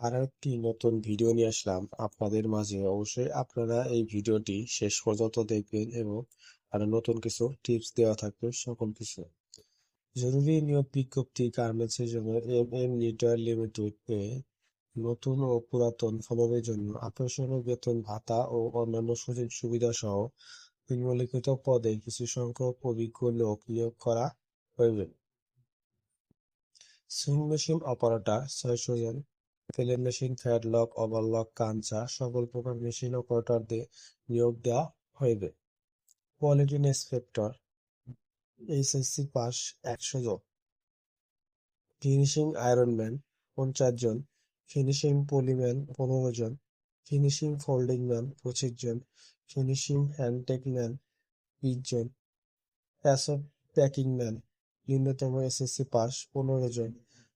আরো একটি নতুন ভিডিও নিয়ে আসলাম আপনাদের মাঝে। অবশ্যই আপনারা এই ভিডিওটি শেষ পর্যন্ত দেখবেন এবং আরো নতুন কিছু টিপস দেওয়া থাকবে সকল কিছু। জরুরি নিয়োগ বিজ্ঞপ্তি গার্মেন্টসের জন্য এম লিটার লিমিটেড এ নতুন ও পুরাতন শ্রমিকের জন্য আকর্ষণীয় বেতন ভাতা ও অন্যান্য সুযোগ সুবিধা সহ নিম্নলিখিত পদে কিছু সংখ্যক অভিজ্ঞ লোক নিয়োগ করা হইবে। সুইং মেশিন অপারেটর ৬০০ জন, ফিলিং মেশিন, ফ্যাডলক, ওভারলক, কাঞ্চা সকল প্রকার মেশিন অপারেটরদের নিয়োগ দেওয়া হইবে। কোয়ালিটি ইন্সপেক্টর এইচএসসি পাস ১০০ জন, ফিনিশিং আয়রনম্যান ৫০ জন, ফিনিশিং পলিম্যান ১৫ জন, ফিনিশিং ফোল্ডিং ম্যান ২৫ জন, ফিনিশিং হ্যান্ডটেকম্যান ২০ জন, অ্যাসোপ প্যাকিং ম্যান ন্যূনতম এসএসসি পাস ১৫ জন,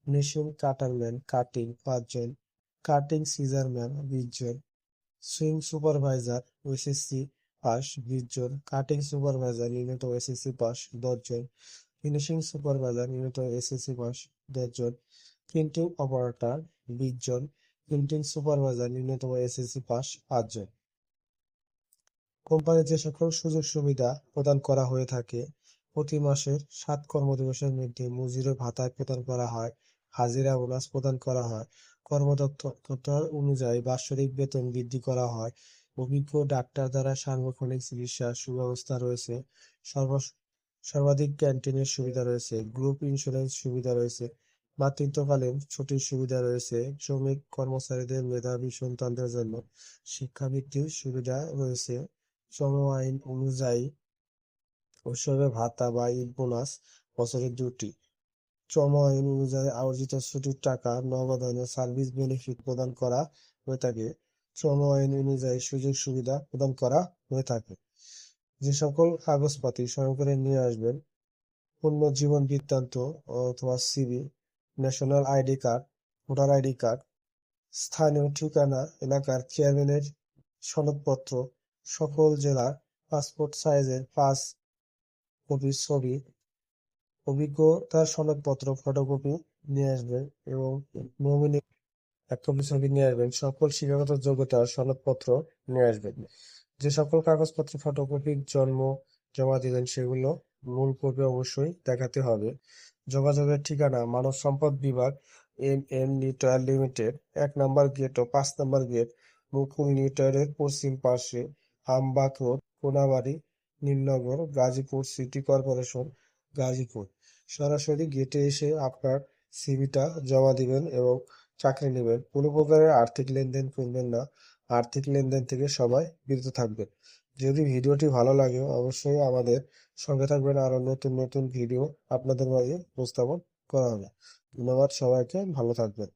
মেশিন কাটারম্যান কাটিং ৫ জন, কাটিং সিজারম্যান ২০ জন, সুইং সুপারভাইজার এসএসসি পাস ২০ জন, কাটিং সুপারভাইজার ন্যূনতম SSC pass ১০ জন, finishing supervisor ন্যূনতম SSC pass ১০ জন, printing operator ২০ জন, printing supervisor ন্যূনতম SSC pass ৫ জন। কোম্পানির যে সকল সুযোগ সুবিধা প্রদান করা হয়ে থাকে, প্রতি মাসের ৭ কর্মদিবসের মধ্যে মজুরি ভাতা প্রদান করা হয়, হাজিরা বোনাস প্রদান করা হয়, কর্মদক্ষতা অনুযায়ী বাৎসরিক বেতন বৃদ্ধি করা হয়, অভিজ্ঞ ডাক্তার দ্বারা সার্বক্ষণিক চিকিৎসার সুব্যবস্থা রয়েছে, সর্বাধিক ক্যান্টিনের সুবিধা রয়েছে, গ্রুপ ইন্স্যুরেন্স সুবিধা রয়েছে, মাতৃত্বকালীন ছুটির সুবিধা রয়েছে, শ্রমিক কর্মচারীদের মেধাবী সন্তানদের জন্য শিক্ষাবৃত্তির সুবিধা রয়েছে, শ্রম আইন অনুযায়ী উৎসবে ভাতা বা ঈদ বোনাস বছরে ২টি, শ্রম আইন অনুযায়ী অর্জিত ছুটির টাকা নগদানে সার্ভিস বেনিফিট প্রদান করা হয়ে থাকে, শ্রম আইন অনুযায়ী সুযোগ সুবিধা প্রদান করা হয়ে থাকে। যে সকল কাগজপাতি সঙ্গে করে নিয়ে আসবেন: পূর্ণ জীবন বৃত্তান্ত অথবা CV, national ID card, voter ID card, স্থানীয় ঠিকানা, এলাকার চেয়ারম্যানের সনদপত্র, সকল জেলার পাসপোর্ট সাইজের ৫ কপি ছবি, অভিজ্ঞতার সনদপত্র ফটোকপি নিয়ে আসবেন এবং নমিনি ১ কপি ছবি নিয়ে আসবেন। সকল শিক্ষাগত যোগ্যতার সনদপত্র নিয়ে আসবেন। যে সকল কাগজপত্র ফটোকপি জমা দিবেন সেগুলো মূল কপি অবশ্যই দেখাতে হবে। যোগাযোগের ঠিকানা: মানব সম্পদ বিভাগ, এম লিটার লিমিটেড, ১ নম্বর গেট ও ৫ নম্বর গেট, মুকুল লিটারের পশ্চিম পার্শ্বে, Ambag road, Konabari, Nilnagar, Gazipur city corporation, Gazipur. সরাসরি গেটে এসে আপনার সিভিটা জমা দিবেন এবং চাকরি নেবেন। কোনো প্রকারের আর্থিক লেনদেন করবেন না। আর্থিক লেনদেন থেকে সবাই বিরত থাকবেন। যদি ভিডিওটি ভালো লাগে অবশ্যই আমাদের সঙ্গে থাকবেন, আরো নতুন নতুন ভিডিও আপনাদের মাঝে উপস্থাপন করা হবে। ধন্যবাদ সবাইকে, ভালো থাকবেন।